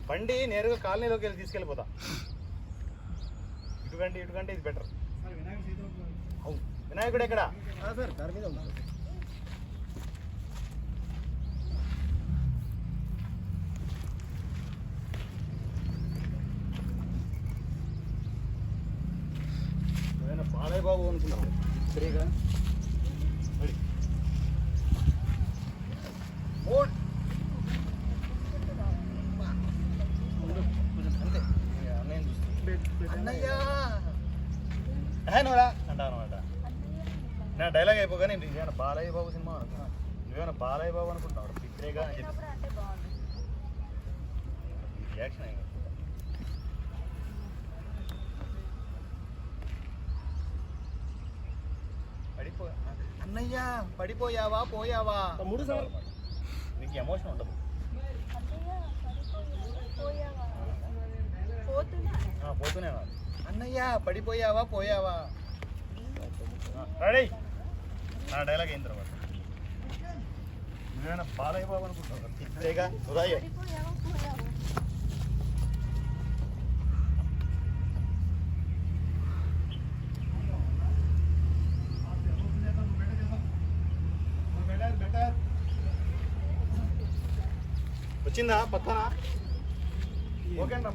బండి నేరుగా కాలనీలోకి వెళ్ళి తీసుకెళ్ళిపోతా. ఇటుకంటే ఇది బెటర్. అవును, వినాయకుడు ఎక్కడ? సార్ కార్ మీద ఉన్నారు. బాలయ్య బాబు అనుకున్నాను. సరిగా అంతే అన్నయ్య చూస్తా. అన్నయ్య నువ్వురా అంటావు అనమాట. నా డైలాగ్ అయిపోగానే నువ్వేమైనా బాలయ్య బాబు సినిమా అనుకున్నా, నువ్వేమైనా బాలయ్య బాబు అనుకుంటున్నావు. పిత్రేగా అని చెప్పి రియాక్షన్ అయ్యి అన్నయ్య పడిపోయావా పోయావా తమ్ముడు సార్ నీకు ఎమోషన్ ఉండదు. పోతూనే అన్నయ్య పడిపోయావా పోయావా. రెడీ? నా డైలాగ్ అయిన తర్వాత నువ్వేమైనా బాలయ్య బాబు అనుకుంటున్నావు. తిప్పేగా ఉదయ్ వచ్చిందా పక్కన? ఓకేనా?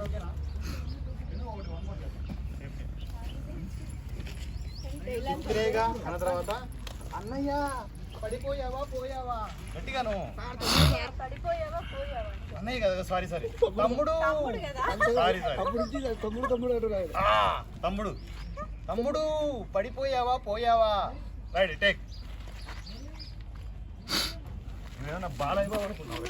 ఓకేనా? తిరేగా అన్న తర్వాత అన్నయ్య పడిపోయావా పోయావా గట్టిగాను. అన్నయ్య కదా, సారీ తమ్ముడు. తమ్ముడు పడిపోయావా పోయావా. Right take. నువ్వేమన్నా బాలయ్య బాబు అనుకున్నావు.